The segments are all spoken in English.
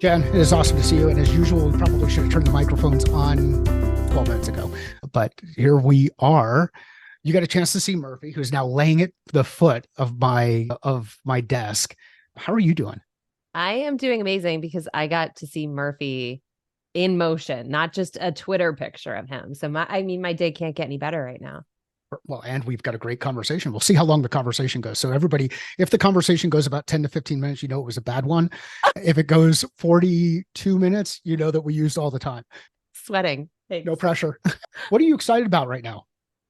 Jen, it is awesome to see you. And as usual, we probably should have turned the microphones on 12 minutes ago. But here we are. You got a chance to see Murphy, who's now laying at the foot of my desk. How are you doing? I am doing amazing because I got to see Murphy in motion, not just a Twitter picture of him. So my day can't get any better right now. Well, and we've got a great conversation. We'll see how long the conversation goes. So everybody, if the conversation goes about 10 to 15 minutes, you know it was a bad one. If it goes 42 minutes, you know that we used all the time. Sweating. No Thanks. pressure. What are you excited about right now?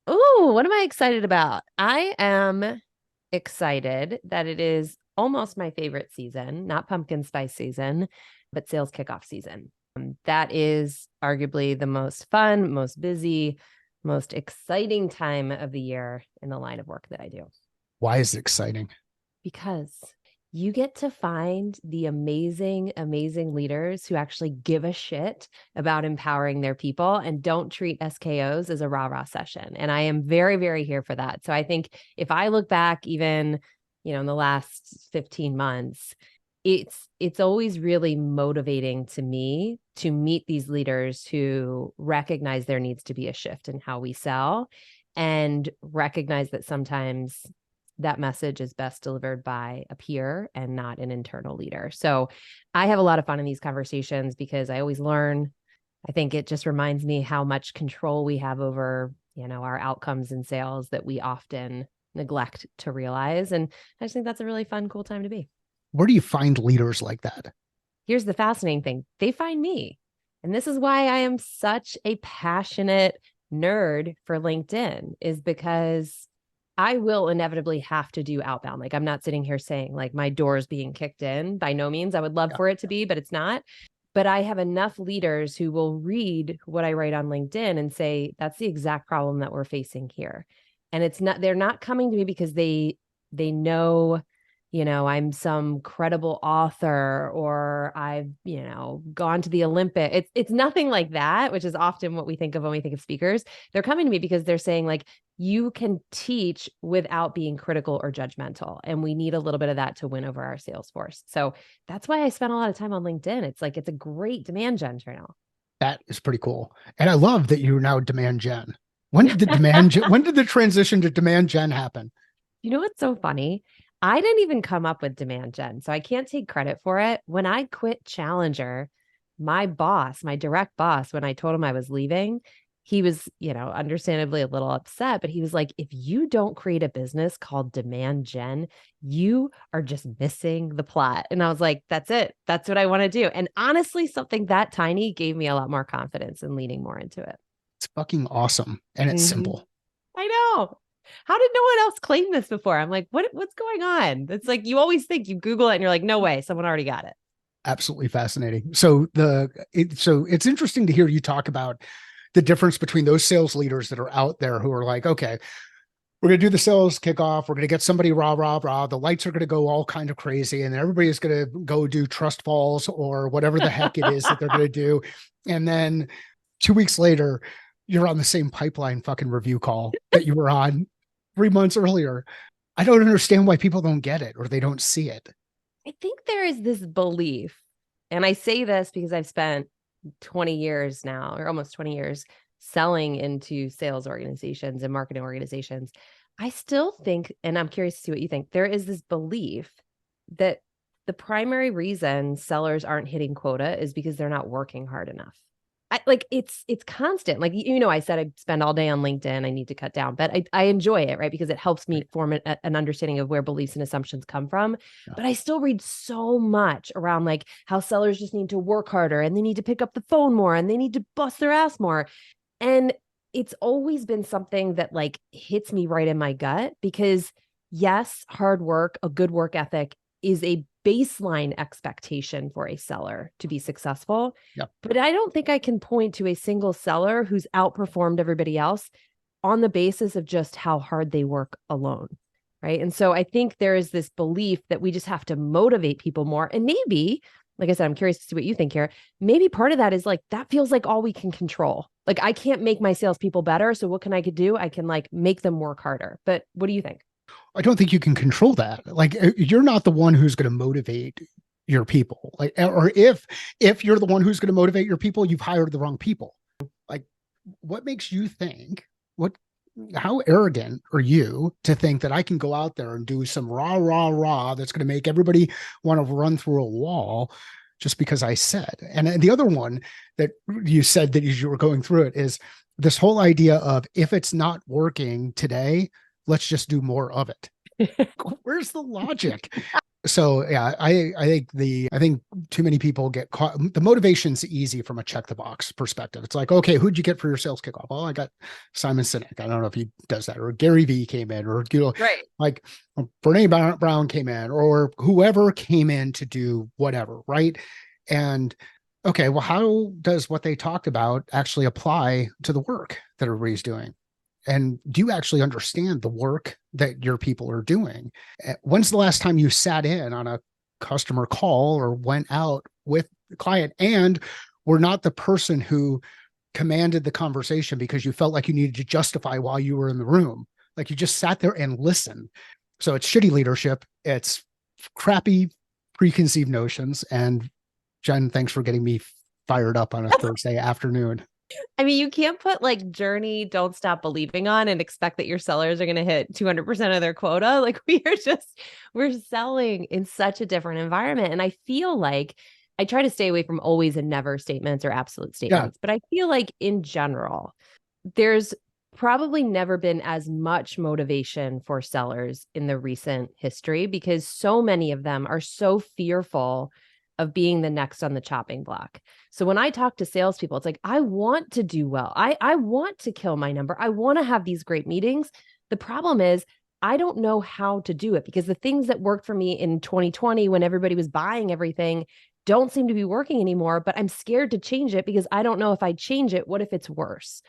Oh, what am I excited about? I am excited that it is almost my favorite season, not pumpkin spice season, but sales kickoff season. That is arguably the most fun, most busy, most exciting time of the year in the line of work that I do. Why is it exciting? Because you get to find the amazing, amazing leaders who actually give a shit about empowering their people and don't treat SKOs as a rah-rah session. And I am very, very here for that. So I think if I look back even, in the last 15 months, it's always really motivating to me to meet these leaders who recognize there needs to be a shift in how we sell and recognize that sometimes that message is best delivered by a peer and not an internal leader. So I have a lot of fun in these conversations because I always learn. I think it just reminds me how much control we have over, our outcomes in sales that we often neglect to realize. And I just think that's a really fun, cool time to be. Where do you find leaders like that? Here's the fascinating thing. They find me. And this is why I am such a passionate nerd for LinkedIn, is because I will inevitably have to do outbound. Like, I'm not sitting here saying like my door's being kicked in. By no means. I would love for it to be, but it's not. But I have enough leaders who will read what I write on LinkedIn and say, that's the exact problem that we're facing here. And they're not coming to me because they know, I'm some credible author or I've, gone to the Olympic. It's nothing like that, which is often what we think of when we think of speakers. They're coming to me because they're saying like, you can teach without being critical or judgmental. And we need a little bit of that to win over our sales force. So that's why I spent a lot of time on LinkedIn. It's a great demand gen channel. That is pretty cool. And I love that you're now demand gen. When did the transition to demand gen happen? You know what's so funny? I didn't even come up with demand gen, so I can't take credit for it. When I quit Challenger, my boss, my direct boss, when I told him I was leaving, he was, understandably a little upset, but he was like, if you don't create a business called demand gen, you are just missing the plot. And I was like, that's it. That's what I want to do. And honestly, something that tiny gave me a lot more confidence in leaning more into it. It's fucking awesome. And it's Mm-hmm. simple. I know. How did no one else claim this before? I'm like, what's going on? It's like you always think you Google it and you're like, no way, someone already got it. Absolutely fascinating. So it's interesting to hear you talk about the difference between those sales leaders that are out there who are like, okay, we're going to do the sales kickoff. We're going to get somebody rah, rah, rah. The lights are going to go all kind of crazy. And then everybody is going to go do trust falls or whatever the heck it is that they're going to do. And then 2 weeks later, you're on the same pipeline fucking review call that you were on 3 months earlier. I don't understand why people don't get it or they don't see it. I think there is this belief, and I say this because I've spent 20 years now, or almost 20 years, selling into sales organizations and marketing organizations. I still think, and I'm curious to see what you think, there is this belief that the primary reason sellers aren't hitting quota is because they're not working hard enough. It's constant. Like, I said, I spend all day on LinkedIn. I need to cut down, but I enjoy it, right? Because it helps me form an understanding of where beliefs and assumptions come from. Yeah. But I still read so much around like how sellers just need to work harder and they need to pick up the phone more and they need to bust their ass more. And it's always been something that like hits me right in my gut because yes, hard work, a good work ethic is a baseline expectation for a seller to be successful. Yep. But I don't think I can point to a single seller who's outperformed everybody else on the basis of just how hard they work alone. Right. And so I think there is this belief that we just have to motivate people more. And maybe, like I said, I'm curious to see what you think here. Maybe part of that is like, that feels like all we can control. Like I can't make my salespeople better. So what can I do? I can like make them work harder. But what do you think? I don't think you can control that. Like you're not the one who's going to motivate your people. Like, or if you're the one who's going to motivate your people, you've hired the wrong people. Like, what makes you think, what how arrogant are you to think that I can go out there and do some rah that's going to make everybody want to run through a wall just because I said? And the other one that you said that as you were going through it is this whole idea of, if it's not working today, let's just do more of it. Where's the logic? So yeah, I think too many people get caught. The motivation's easy from a check the box perspective. It's like, okay, who'd you get for your sales kickoff? Oh, I got Simon Sinek. I don't know if he does that, or Gary V came in, or Right. like Brene Brown came in, or whoever came in to do whatever, right? And okay, well, how does what they talked about actually apply to the work that everybody's doing? And do you actually understand the work that your people are doing? When's the last time you sat in on a customer call or went out with the client and were not the person who commanded the conversation because you felt like you needed to justify why you were in the room? Like, you just sat there and listened. So it's shitty leadership. It's crappy preconceived notions. And Jen, thanks for getting me fired up on a Thursday afternoon. I mean, you can't put like Journey, Don't Stop Believing on and expect that your sellers are going to hit 200% of their quota. Like, we're selling in such a different environment. And I feel like I try to stay away from always and never statements or absolute statements, but I feel like in general, there's probably never been as much motivation for sellers in the recent history, because so many of them are so fearful of being the next on the chopping block. So when I talk to salespeople, it's like, I want to do well. I want to kill my number. I want to have these great meetings. The problem is, I don't know how to do it, because the things that worked for me in 2020 when everybody was buying everything don't seem to be working anymore, but I'm scared to change it because I don't know if I change it, what if it's worse?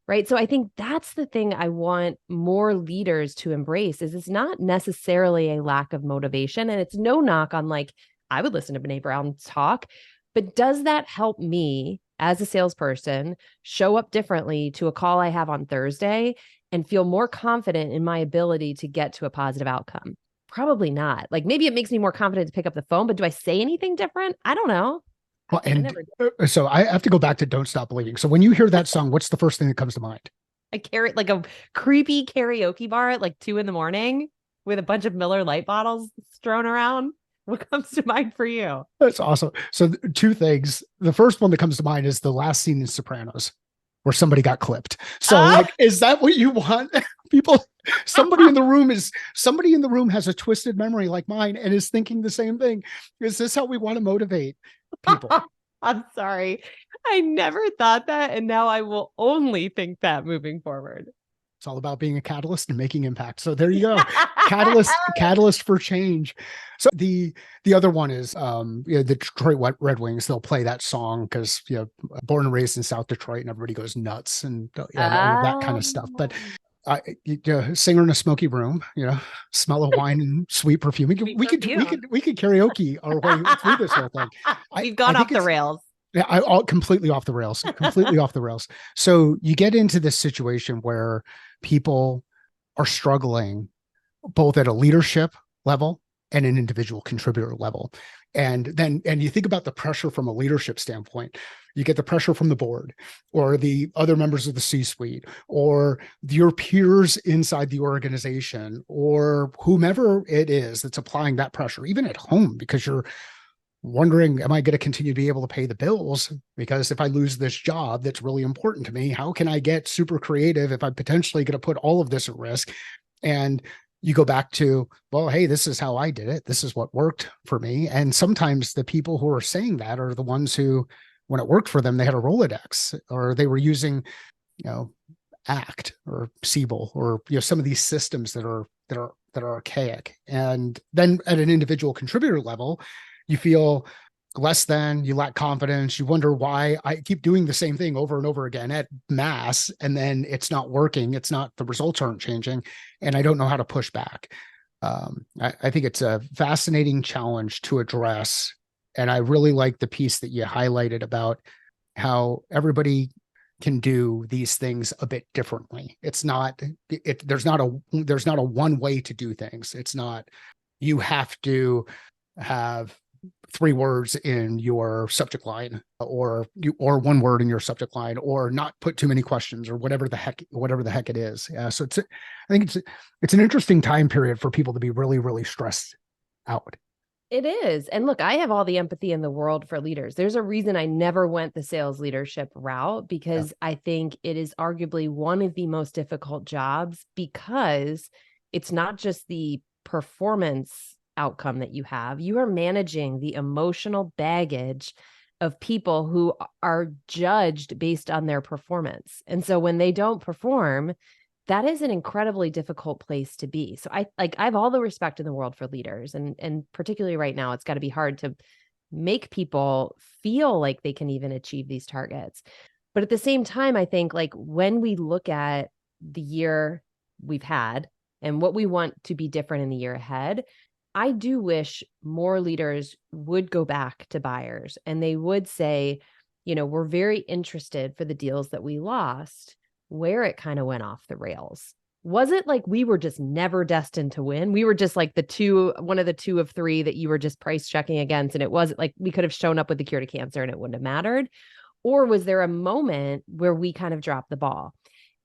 Right. So I think that's the thing I want more leaders to embrace, is it's not necessarily a lack of motivation, and it's no knock on, like, I would listen to Brene Brown talk, but does that help me as a salesperson show up differently to a call I have on Thursday and feel more confident in my ability to get to a positive outcome? Probably not. Like, maybe it makes me more confident to pick up the phone, but do I say anything different? I don't know. Well, and so I have to go back to Don't Stop Believing. So when you hear that song, what's the first thing that comes to mind? I carry like a creepy karaoke bar at like 2 a.m. with a bunch of Miller Lite bottles strewn around. What comes to mind for you? That's awesome. So two things. The first one that comes to mind is the last scene in Sopranos where somebody got clipped. So like, is that what you want? People, somebody in the room has a twisted memory like mine and is thinking the same thing. Is this how we want to motivate people? I'm sorry. I never thought that. And now I will only think that moving forward. It's all about being a catalyst and making impact. So there you go. Catalyst for change. So the other one is the Detroit Red Wings. They'll play that song because, born and raised in South Detroit, and everybody goes nuts and all of that kind of stuff. But singer in a smoky room, smell of wine and sweet perfume. We could karaoke our way through this whole thing. We've gone off the rails. Yeah, completely off the rails, completely off the rails. So you get into this situation where people are struggling both at a leadership level and an individual contributor level. And you think about the pressure from a leadership standpoint. You get the pressure from the board or the other members of the C-suite or your peers inside the organization or whomever it is that's applying that pressure, even at home, because you're wondering, am I going to continue to be able to pay the bills? Because if I lose this job that's really important to me, how can I get super creative if I'm potentially going to put all of this at risk? And you go back to, well, hey, this is how I did it. This is what worked for me. And sometimes the people who are saying that are the ones who, when it worked for them, they had a Rolodex or they were using, ACT or Siebel or, some of these systems that are archaic. And then at an individual contributor level, you feel less than, you lack confidence, you wonder why I keep doing the same thing over and over again at mass, and then it's not working, the results aren't changing, and I don't know how to push back. I think it's a fascinating challenge to address, and I really like the piece that you highlighted about how everybody can do these things a bit differently. There's not a one way to do things. It's not, you have to have three words in your subject line, or one word in your subject line, or not put too many questions, or whatever the heck it is. Yeah. So I think it's an interesting time period for people to be really, really stressed out. It is. And look, I have all the empathy in the world for leaders. There's a reason I never went the sales leadership route, Yeah. because I think it is arguably one of the most difficult jobs, because it's not just the performance outcome that you are managing the emotional baggage of people who are judged based on their performance. And so when they don't perform, that is an incredibly difficult place to be. So I have all the respect in the world for leaders, and particularly right now, it's got to be hard to make people feel like they can even achieve these targets. But at the same time, I think like when we look at the year we've had and what we want to be different in the year ahead, I do wish more leaders would go back to buyers and they would say, we're very interested for the deals that we lost, where it kind of went off the rails. Was it like we were just never destined to win? We were just like one of the two of three that you were just price checking against. And it wasn't like we could have shown up with the cure to cancer and it wouldn't have mattered. Or was there a moment where we kind of dropped the ball?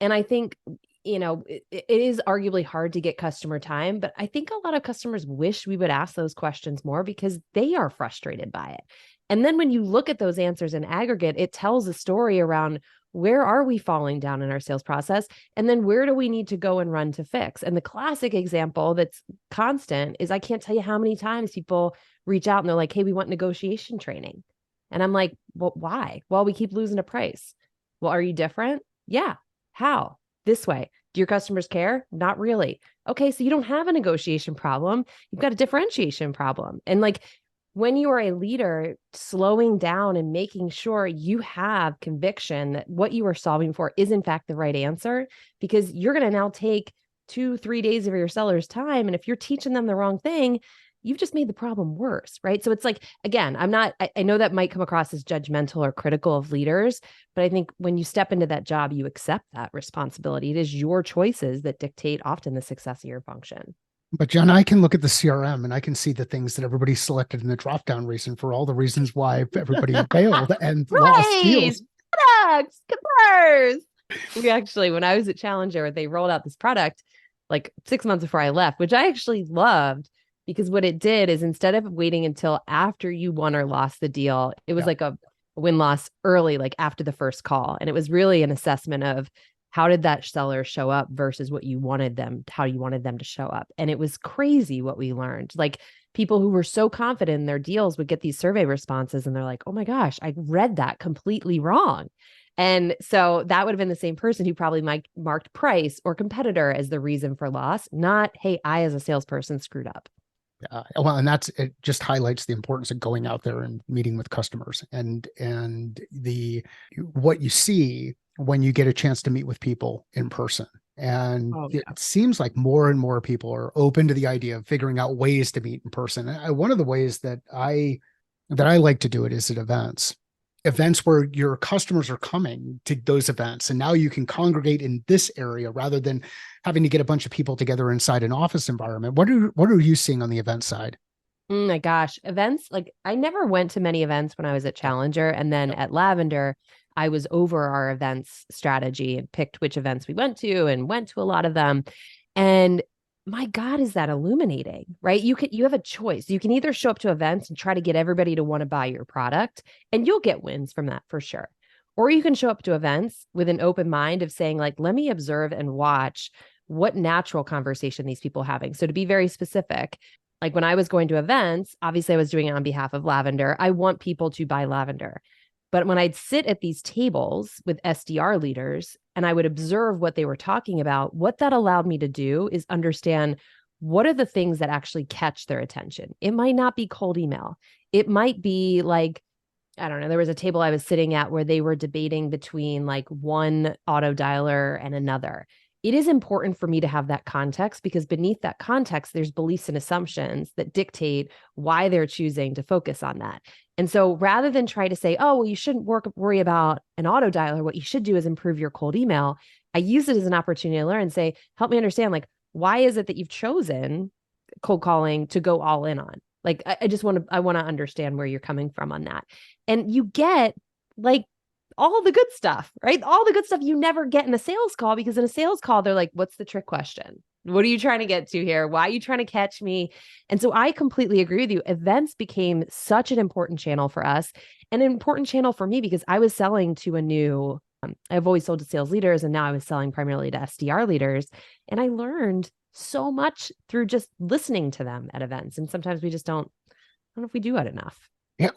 And I think, it is arguably hard to get customer time, but I think a lot of customers wish we would ask those questions more because they are frustrated by it. And then when you look at those answers in aggregate, it tells a story around where are we falling down in our sales process? And then where do we need to go and run to fix? And the classic example that's constant is I can't tell you how many times people reach out and they're like, hey, we want negotiation training. And I'm like, well, why? Well, we keep losing a price. Well, are you different? Yeah. How? This way. Do your customers care? Not really. Okay, so you don't have a negotiation problem. You've got a differentiation problem. And like when you are a leader, slowing down and making sure you have conviction that what you are solving for is in fact the right answer, because you're going to now take 2-3 days of your seller's time. And if you're teaching them the wrong thing, you've just made the problem worse, right? So it's like, again, I know that might come across as judgmental or critical of leaders, but I think when you step into that job, you accept that responsibility. It is your choices that dictate often the success of your function. But John, I can look at the CRM and I can see the things that everybody selected in the drop down reason for all the reasons why everybody failed and lost Right. deals. Products, compare. We actually, when I was at Challenger, they rolled out this product like 6 months before I left, which I actually loved, because what it did is instead of waiting until after you won or lost the deal, it was like a win-loss early, like after the first call. And it was really an assessment of how did that seller show up versus how you wanted them to show up. And it was crazy what we learned. Like people who were so confident in their deals would get these survey responses and they're like, oh my gosh, I read that completely wrong. And so that would have been the same person who probably marked price or competitor as the reason for loss, not, hey, I as a salesperson screwed up. Well, and it just highlights the importance of going out there and meeting with customers and what you see when you get a chance to meet with people in person. And it seems like more and more people are open to the idea of figuring out ways to meet in person. One of the ways that I like to do it is at events where your customers are coming to those events. And now you can congregate in this area rather than having to get a bunch of people together inside an office environment. What are you seeing on the event side? Oh my gosh. Events, like I never went to many events when I was at Challenger. And then at Lavender, I was over our events strategy and picked which events we went to and went to a lot of them. And my God, is that illuminating, right? You have a choice. You can either show up to events and try to get everybody to want to buy your product, and you'll get wins from that for sure. Or you can show up to events with an open mind of saying, like, let me observe and watch what natural conversation these people are having. So to be very specific, like when I was going to events, obviously I was doing it on behalf of Lavender. I want people to buy Lavender. But when I'd sit at these tables with SDR leaders and I would observe what they were talking about, what that allowed me to do is understand what are the things that actually catch their attention. It might not be cold email. It might be like, I don't know, there was a table I was sitting at where they were debating between like one auto dialer and another. It is important for me to have that context because beneath that context, there's beliefs and assumptions that dictate why they're choosing to focus on that. And so rather than try to say, oh, well, you shouldn't worry about an auto dialer, what you should do is improve your cold email. I use it as an opportunity to learn and say, help me understand, like, why is it that you've chosen cold calling to go all in on? Like, I want to understand where you're coming from on that. And you get like all the good stuff, right? All the good stuff you never get in a sales call, because in a sales call, they're like, what's the trick question? What are you trying to get to here? Why are you trying to catch me? And so I completely agree with you. Events became such an important channel for us, and an important channel for me, because I was selling to a new, I've always sold to sales leaders, and now I was selling primarily to SDR leaders. And I learned so much through just listening to them at events. And sometimes we just I don't know if we do it enough. Yeah,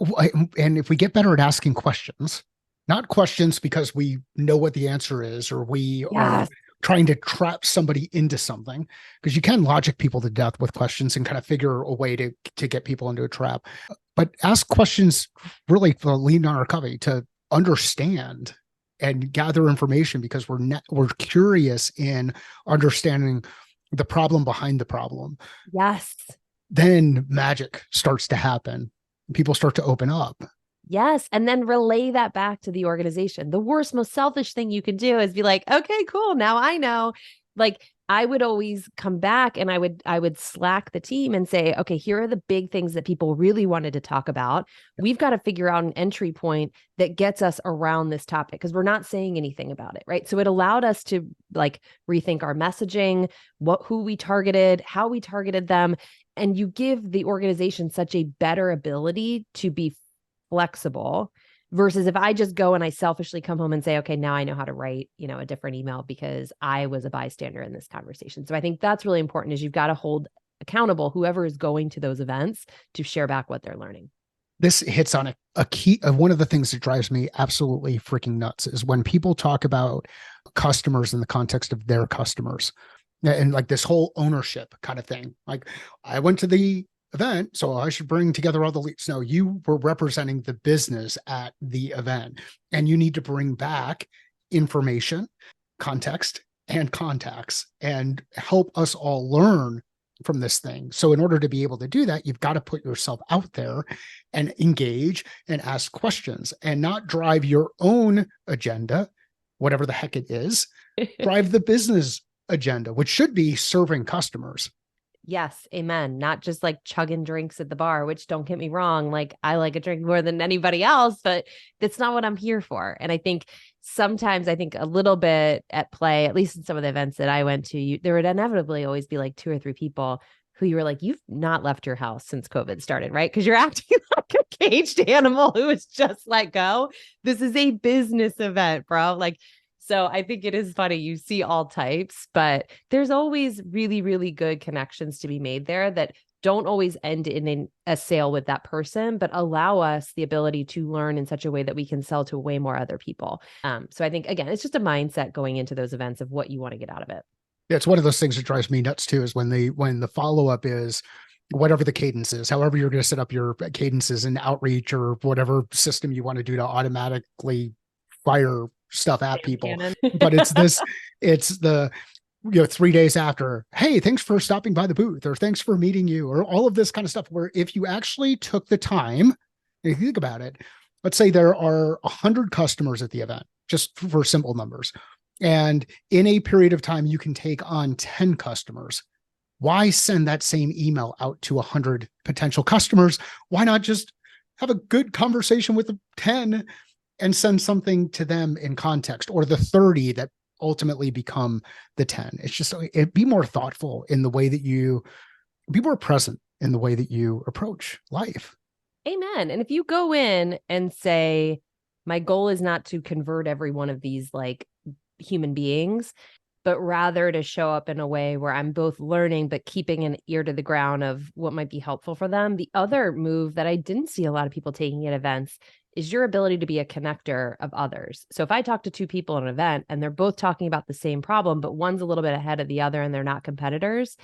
and if we get better at asking questions, not questions because we know what the answer is or we are Yes. trying to trap somebody into something, because you can logic people to death with questions and kind of figure a way to get people into a trap. But ask questions really to lean on our covey to understand and gather information, because we're curious in understanding the problem behind the problem. Yes. Then magic starts to happen. People start to open up. Yes. And then relay that back to the organization. The worst, most selfish thing you can do is be like, okay, cool. Now I know. Like, I would always come back and I would slack the team and say, okay, here are the big things that people really wanted to talk about. We've got to figure out an entry point that gets us around this topic, because we're not saying anything about it. Right. So it allowed us to like rethink our messaging, who we targeted, how we targeted them. And you give the organization such a better ability to be flexible, versus if I just go and I selfishly come home and say, okay, now I know how to write, a different email because I was a bystander in this conversation. So I think that's really important, is you've got to hold accountable whoever is going to those events to share back what they're learning. This hits on a key of one of the things that drives me absolutely freaking nuts is when people talk about customers in the context of their customers, and like this whole ownership kind of thing. Like, I went to the event, so I should bring together all the leads. No, you were representing the business at the event, and you need to bring back information, context, and contacts and help us all learn from this thing. So in order to be able to do that, you've got to put yourself out there and engage and ask questions and not drive your own agenda, whatever the heck it is, drive the business agenda, which should be serving customers. Yes, amen. Not just like chugging drinks at the bar, which, don't get me wrong, like I like a drink more than anybody else, but that's not what I'm here for. And I think sometimes, I think a little bit at play, at least in some of the events that I went to, there would inevitably always be like 2 or 3 people who you were like, you've not left your house since COVID started, right? Because you're acting like a caged animal who is just let go. This is a business event, bro. Like, so I think it is funny. You see all types, but there's always really, really good connections to be made there that don't always end in a sale with that person, but allow us the ability to learn in such a way that we can sell to way more other people. So I think, again, it's just a mindset going into those events of what you want to get out of it. It's one of those things that drives me nuts too, is when the follow-up is whatever the cadence is, however you're going to set up your cadences and outreach or whatever system you want to do to automatically fire stuff at people. But it's the 3 days after, hey, thanks for stopping by the booth, or thanks for meeting you, or all of this kind of stuff, where if you actually took the time, if you think about it, let's say there are 100 customers at the event, just for simple numbers, and in a period of time you can take on 10 customers. Why send that same email out to 100 potential customers? Why not just have a good conversation with the 10 and send something to them in context, or the 30 that ultimately become the 10? It's just, be more thoughtful in the way that you be more present in the way that you approach life. Amen. And if you go in and say, my goal is not to convert every one of these like human beings, but rather to show up in a way where I'm both learning, but keeping an ear to the ground of what might be helpful for them. The other move that I didn't see a lot of people taking at events is your ability to be a connector of others. So if I talk to 2 people at an event and they're both talking about the same problem, but one's a little bit ahead of the other and they're not competitors,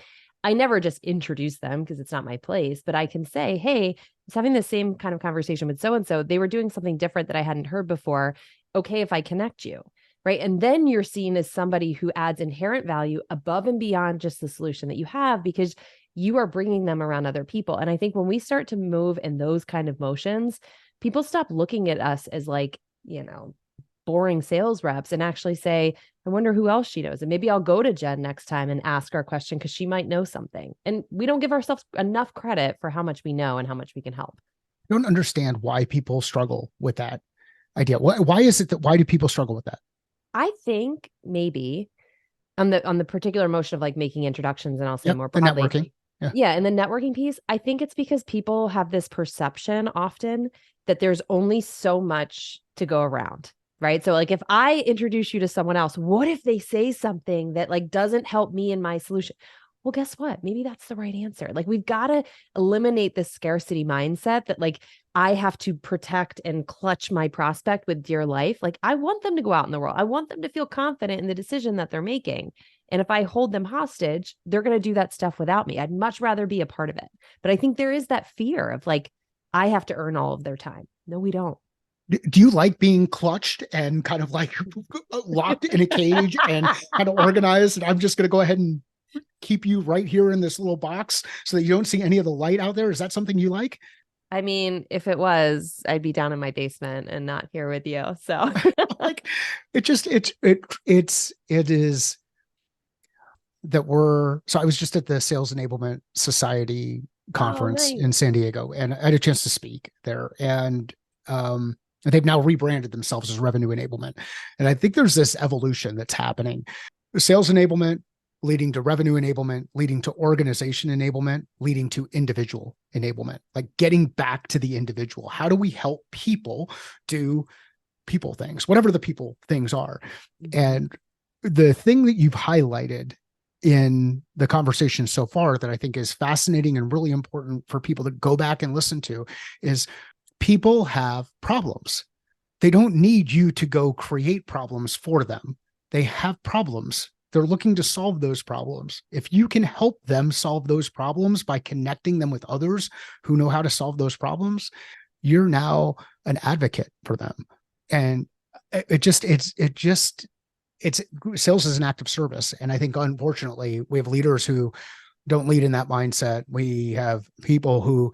I never just introduce them because it's not my place, but I can say, hey, I was having the same kind of conversation with so-and-so. They were doing something different that I hadn't heard before. Okay, if I connect you, right? And then you're seen as somebody who adds inherent value above and beyond just the solution that you have, because you are bringing them around other people. And I think when we start to move in those kind of motions, people stop looking at us as like, boring sales reps and actually say, I wonder who else she knows. And maybe I'll go to Jen next time and ask her a question because she might know something. And we don't give ourselves enough credit for how much we know and how much we can help. I don't understand why people struggle with that idea. Why is it that, why do people struggle with that? I think maybe on the particular motion of like making introductions, and I'll say Yep. more The broadly. networking. Yeah. Yeah. And the networking piece, I think it's because people have this perception often that there's only so much to go around. Right. So like if I introduce you to someone else, what if they say something that like doesn't help me in my solution? Well, guess what? Maybe that's the right answer. Like we've got to eliminate this scarcity mindset that like I have to protect and clutch my prospect with dear life. Like I want them to go out in the world. I want them to feel confident in the decision that they're making. And if I hold them hostage, they're going to do that stuff without me. I'd much rather be a part of it. But I think there is that fear of like, I have to earn all of their time. No, we don't. Do you like being clutched and kind of like locked in a cage and kind of organized? And I'm just going to go ahead and keep you right here in this little box so that you don't see any of the light out there. Is that something you like? I mean, if it was, I'd be down in my basement and not here with you. So Like it just, it is that so I was just at the Sales Enablement Society oh, conference nice. in San Diego, and I had a chance to speak there. And they've now rebranded themselves as Revenue Enablement. And I think there's this evolution that's happening. Sales enablement leading to revenue enablement, leading to organization enablement, leading to individual enablement, like getting back to the individual. How do we help people do people things, whatever the people things are? And the thing that you've highlighted in the conversation so far that I think is fascinating and really important for people to go back and listen to is people have problems. They don't need you to go create problems for them. They have problems. They're looking to solve those problems. If you can help them solve those problems by connecting them with others who know how to solve those problems, you're now an advocate for them. And it's sales is an act of service. And I think unfortunately we have leaders who don't lead in that mindset. We have people who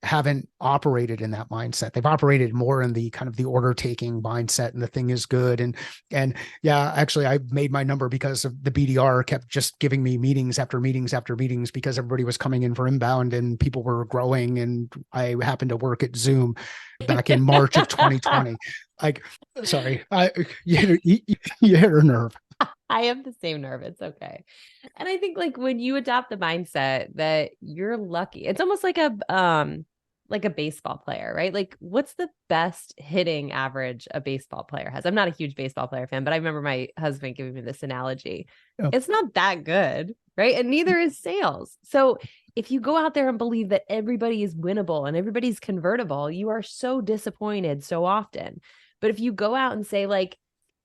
haven't operated in that mindset. They've operated more in the kind of the order taking mindset and the thing is good. And yeah, actually I made my number because of the BDR kept just giving me meetings after meetings after meetings because everybody was coming in for inbound and people were growing. And I happened to work at Zoom back in March of 2020. Like, sorry, you hit her nerve. I have the same nerve. It's okay. And I think like when you adopt the mindset that you're lucky, it's almost like a baseball player, right? Like what's the best hitting average a baseball player has? I'm not a huge baseball player fan, but I remember my husband giving me this analogy. Oh, It's not that good, right? And neither is sales. So if you go out there and believe that everybody is winnable and everybody's convertible, you are so disappointed so often. But if you go out and say like,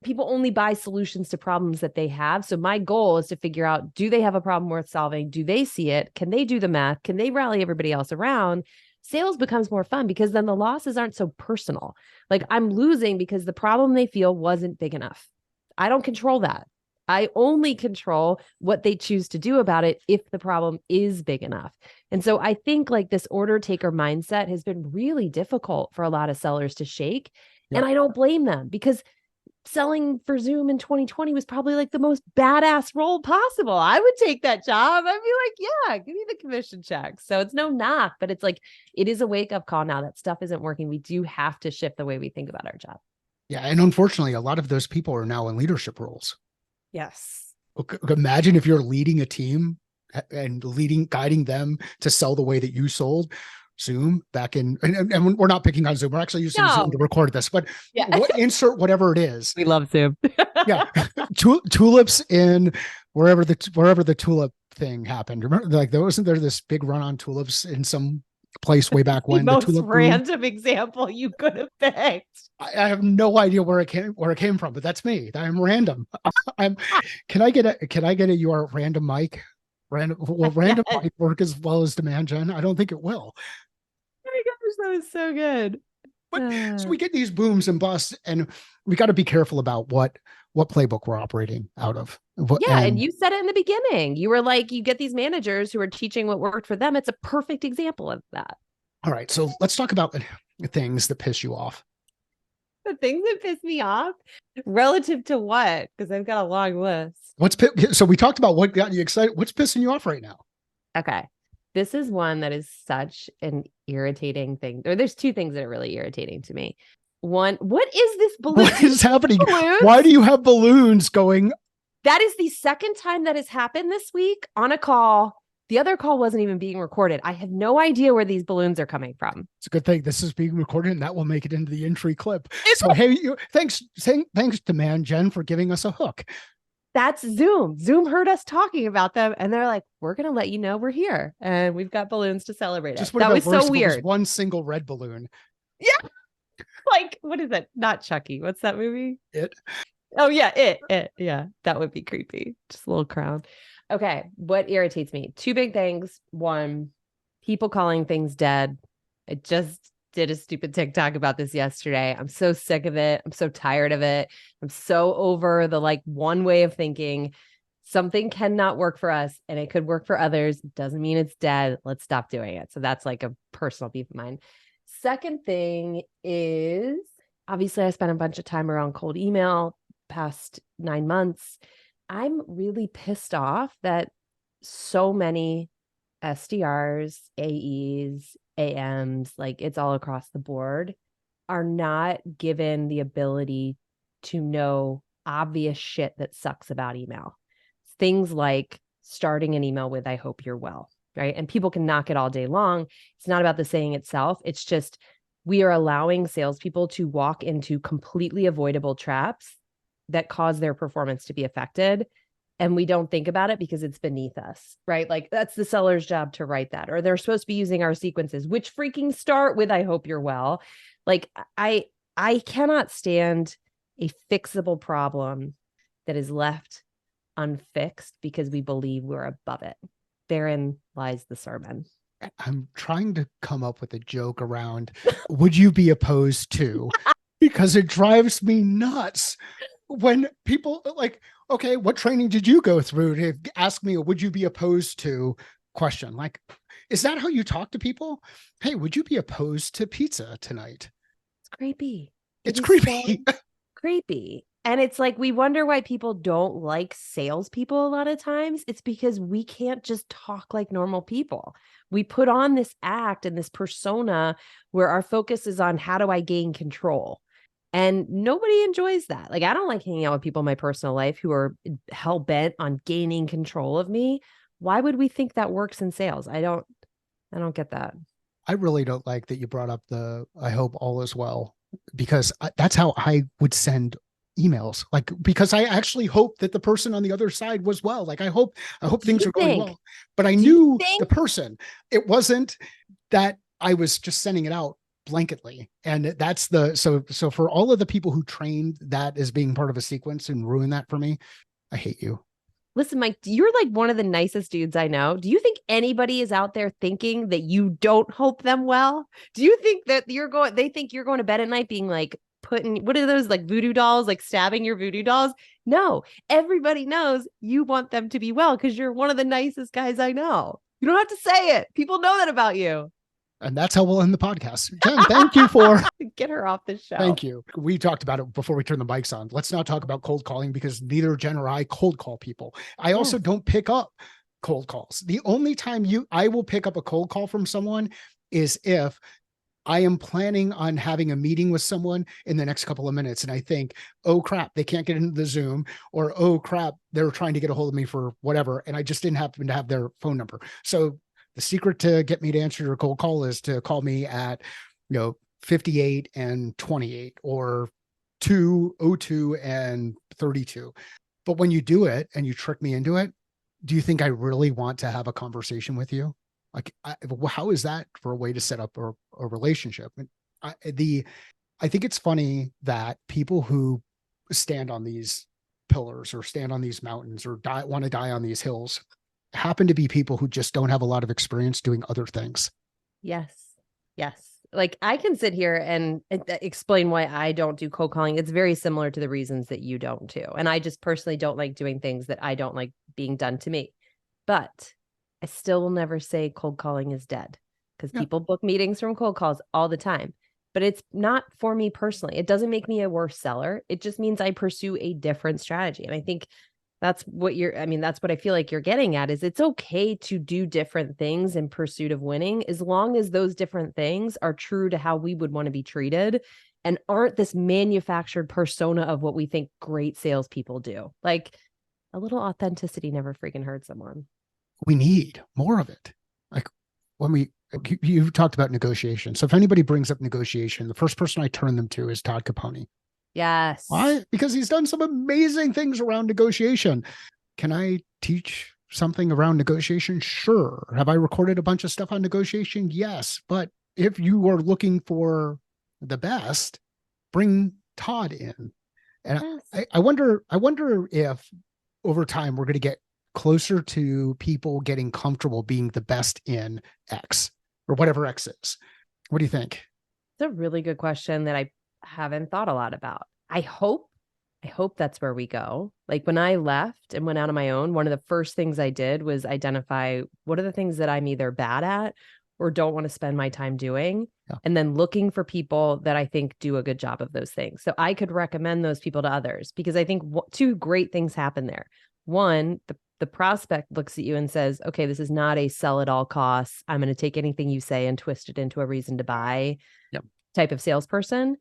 people only buy solutions to problems that they have. So my goal is to figure out, do they have a problem worth solving? Do they see it? Can they do the math? Can they rally everybody else around? Sales becomes more fun because then the losses aren't so personal. Like I'm losing because the problem they feel wasn't big enough. I don't control that. I only control what they choose to do about it if the problem is big enough. And so I think like this order taker mindset has been really difficult for a lot of sellers to shake. yep. And I don't blame them because selling for Zoom in 2020 was probably like the most badass role possible. I would take that job. I'd be like, yeah, give me the commission check. So it's no knock, but it's like, it is a wake up call now that stuff isn't working. We do have to shift the way we think about our job. Yeah. And unfortunately, a lot of those people are now in leadership roles. Yes. Imagine if you're leading a team and guiding them to sell the way that you sold. Zoom back in, and we're not picking on Zoom. We're actually using Zoom to record this, but Yeah. insert whatever it is. We love Zoom. Yeah. Tulips in wherever the tulip thing happened. Remember, like there wasn't there this big run on tulips in some place way back when the most tulip random example you could have picked. I have no idea where it came from, but that's me. I'm random. Can I get a your random mic? Random Yes. mic work as well as demand gen? I don't think it will. Oh my gosh, that was so good. But so we get these booms and busts, and we got to be careful about what playbook we're operating out of. And you said it in the beginning. You were like, you get these managers who are teaching what worked for them. It's a perfect example of that. All right, so let's talk about the things that piss you off. The things that piss me off. Relative to what? Because I've got a long list. So we talked about what got you excited. What's pissing you off right now? Okay. This is one that is such an irritating thing. Or there's two things that are really irritating to me. One, what is this balloon? What is happening? Balloons? Why do you have balloons going? That is the second time that has happened this week on a call. The other call wasn't even being recorded. I have no idea where these balloons are coming from. It's a good thing this is being recorded and that will make it into the entry clip. So, hey, thanks to Man Jen for giving us a hook. That's Zoom. Zoom heard us talking about them and they're like, we're going to let you know we're here and we've got balloons to celebrate it. That was so weird. One single red balloon. Yeah. Like, what is it? Not Chucky. What's that movie? It. Oh, yeah. It. Yeah. That would be creepy. Just a little crown. Okay. What irritates me? Two big things. One, people calling things dead. I just did a stupid TikTok about this yesterday. I'm so sick of it. I'm so tired of it. I'm so over the like one way of thinking. Something cannot work for us and it could work for others. Doesn't mean it's dead. Let's stop doing it. So that's like a personal beef of mine. Second thing is obviously I spent a bunch of time around cold email past 9 months. I'm really pissed off that so many SDRs, AEs, AMs, like it's all across the board, are not given the ability to know obvious shit that sucks about email. Things like starting an email with, I hope you're well, right? And people can knock it all day long. It's not about the saying itself. It's just we are allowing salespeople to walk into completely avoidable traps that cause their performance to be affected. And we don't think about it because it's beneath us, right? Like that's the seller's job to write that, or they're supposed to be using our sequences, which freaking start with, I hope you're well. Like I cannot stand a fixable problem that is left unfixed because we believe we're above it. Therein lies the sermon. I'm trying to come up with a joke around, would you be opposed to? Because it drives me nuts when people like, okay, what training did you go through to ask me, would you be opposed to question? Like, is that how you talk to people? Hey, would you be opposed to pizza tonight? It's creepy. It's creepy. So creepy. And it's like, we wonder why people don't like salespeople a lot of times. It's because we can't just talk like normal people. We put on this act and this persona where our focus is on how do I gain control? And nobody enjoys that. Like, I don't like hanging out with people in my personal life who are hell bent on gaining control of me. Why would we think that works in sales? I don't get that. I really don't like that you brought up the I hope all is well, because that's how I would send emails, like, because I actually hope that the person on the other side was well. Like I hope things are going well, but I knew the person. It wasn't that I was just sending it out blanketly. And that's so for all of the people who trained that as being part of a sequence and ruin that for me, I hate you. Listen, Mike, you're like one of the nicest dudes I know. Do you think anybody is out there thinking that you don't hope them well? Do you think that they think you're going to bed at night being like putting, what are those like voodoo dolls, like stabbing your voodoo dolls? No, everybody knows you want them to be well because you're one of the nicest guys I know. You don't have to say it. People know that about you. And that's how we'll end the podcast. Jen, thank you for get her off the show. Thank you. We talked about it before we turned the mics on. Let's not talk about cold calling because neither Jen or I cold call people. I also don't pick up cold calls. The only time I will pick up a cold call from someone is if I am planning on having a meeting with someone in the next couple of minutes. And I think, oh crap, they can't get into the Zoom, or, oh crap, they're trying to get a hold of me for whatever. And I just didn't happen to have their phone number. So the secret to get me to answer your cold call is to call me at, 58 and 28 or 202 and 32. But when you do it and you trick me into it, do you think I really want to have a conversation with you? Like, how is that for a way to set up a relationship? I think it's funny that people who stand on these pillars or stand on these mountains or want to die on these hills happen to be people who just don't have a lot of experience doing other things. Yes. Like I can sit here and explain why I don't do cold calling. It's very similar to the reasons that you don't too. And I just personally don't like doing things that I don't like being done to me. But I still will never say cold calling is dead because people book meetings from cold calls all the time. but it's not for me personally. It doesn't make me a worse seller. It just means I pursue a different strategy. And I think that's what that's what I feel like you're getting at is it's okay to do different things in pursuit of winning, as long as those different things are true to how we would want to be treated and aren't this manufactured persona of what we think great salespeople do. Like, a little authenticity never freaking hurt someone. We need more of it. Like when you talked about negotiation. So if anybody brings up negotiation, the first person I turn them to is Todd Capone. Yes. Why? Because he's done some amazing things around negotiation. Can I teach something around negotiation? Sure. Have I recorded a bunch of stuff on negotiation? Yes. But if you are looking for the best, bring Todd in. And Yes. I wonder if over time we're going to get closer to people getting comfortable being the best in X or whatever X is. What do you think? It's a really good question that I haven't thought a lot about. I hope that's where we go. Like when I left and went out on my own, one of the first things I did was identify what are the things that I'm either bad at or don't want to spend my time doing. Yeah. And then looking for people that I think do a good job of those things. So I could recommend those people to others because I think two great things happen there. One, the prospect looks at you and says, okay, this is not a sell at all costs. I'm going to take anything you say and twist it into a reason to buy type of salesperson.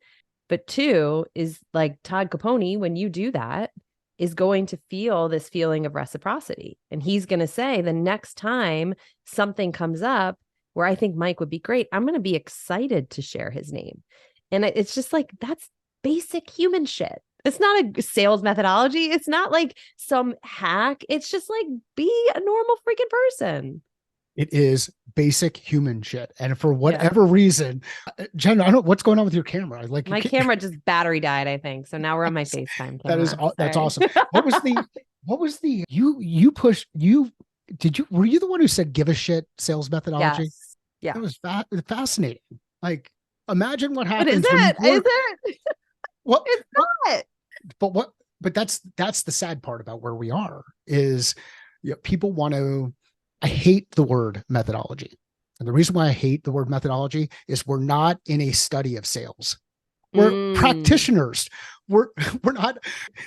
But two is like Todd Capone, when you do that, is going to feel this feeling of reciprocity. And he's going to say the next time something comes up where I think Mike would be great, I'm going to be excited to share his name. And it's just like, that's basic human shit. It's not a sales methodology. It's not like some hack. It's just like, be a normal freaking person. It is basic human shit. And for whatever reason, Jen, I don't know what's going on with your camera. Like my camera just battery died, I think. So now we're on my FaceTime camera. That's awesome. What was the were you the one who said give a shit sales methodology? Yes. Yeah. It was fascinating. Like imagine what happens. Is it? What it's not. But that's the sad part about where we are is people want to. I hate the word methodology. And the reason why I hate the word methodology is we're not in a study of sales. We're practitioners. We're not,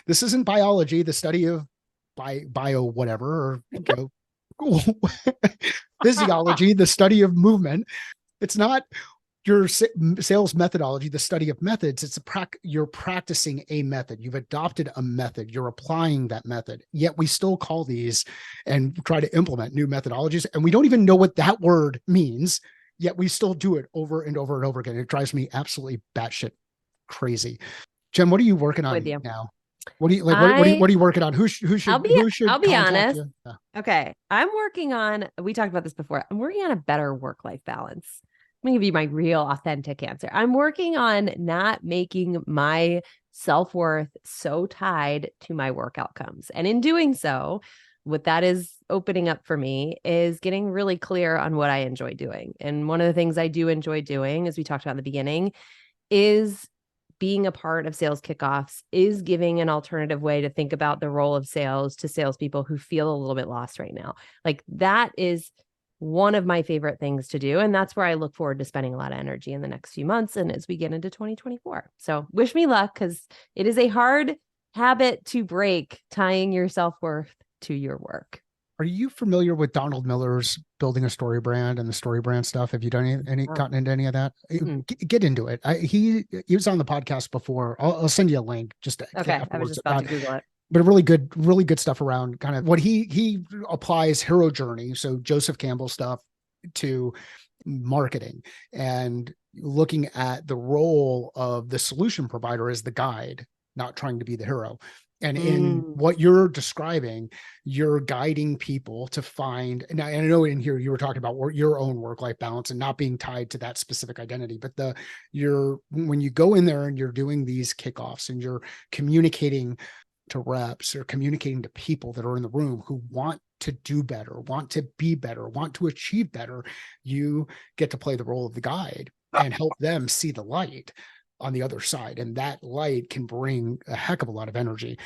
this isn't biology, the study of bio whatever, or physiology, the study of movement. It's not your sales methodology, the study of methods. It's you're practicing a method. You've adopted a method. You're applying that method. Yet we still call these and try to implement new methodologies. And we don't even know what that word means. Yet we still do it over and over and over again. It drives me absolutely batshit crazy. Jen, what are you working on now? What do you like? What are you working on? Who should I'll be honest. Yeah. Okay. I'm working on, we talked about this before. I'm working on a better work-life balance. I'm gonna give you my real authentic answer. I'm working on not making my self-worth so tied to my work outcomes. And in doing so, what that is opening up for me is getting really clear on what I enjoy doing. And one of the things I do enjoy doing, as we talked about in the beginning, is being a part of sales kickoffs, is giving an alternative way to think about the role of sales to salespeople who feel a little bit lost right now. Like that is one of my favorite things to do. And that's where I look forward to spending a lot of energy in the next few months and as we get into 2024. So wish me luck because it is a hard habit to break, tying your self-worth to your work. Are you familiar with Donald Miller's building a story brand and the story brand stuff? Have you done gotten into any of that? Get into it. He was on the podcast before. I'll send you a link just okay. I was just about to Google it. But really good stuff around kind of what he applies hero journey. So Joseph Campbell stuff to marketing and looking at the role of the solution provider as the guide, not trying to be the hero. And in what you're describing, you're guiding people to find, and I know in here you were talking about your own work-life balance and not being tied to that specific identity, but when you go in there and you're doing these kickoffs and you're communicating to reps or communicating to people that are in the room who want to do better, want to be better, want to achieve better, you get to play the role of the guide and help them see the light on the other side. And that light can bring a heck of a lot of energy.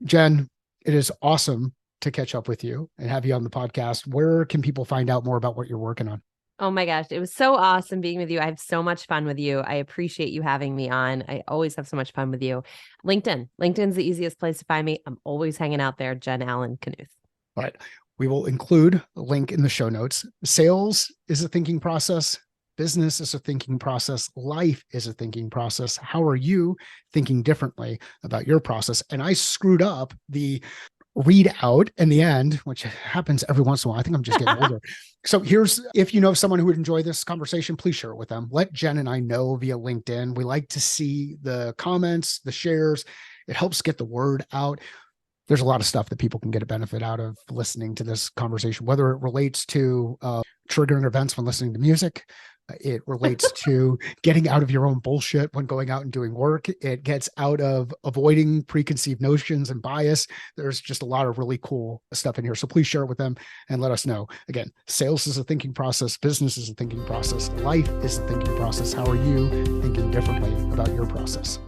Jen, it is awesome to catch up with you and have you on the podcast. Where can people find out more about what you're working on? Oh my gosh, it was so awesome being with you. I have so much fun with you. I appreciate you having me on. I always have so much fun with you. LinkedIn. LinkedIn's the easiest place to find me. I'm always hanging out there. Jen Allen Knuth. All right. We will include a link in the show notes. Sales is a thinking process. Business is a thinking process. Life is a thinking process. How are you thinking differently about your process? And I screwed up the read out in the end, which happens every once in a while. I think I'm just getting older. So here's, if you know someone who would enjoy this conversation, please share it with them. Let Jen and I know via LinkedIn. We like to see the comments, the shares. It helps get the word out. There's a lot of stuff that people can get a benefit out of listening to this conversation, whether it relates to triggering events when listening to music. It relates to getting out of your own bullshit when going out and doing work. It gets out of avoiding preconceived notions and bias. There's just a lot of really cool stuff in here. So please share it with them and let us know. Again, sales is a thinking process. Business is a thinking process. Life is a thinking process. How are you thinking differently about your process?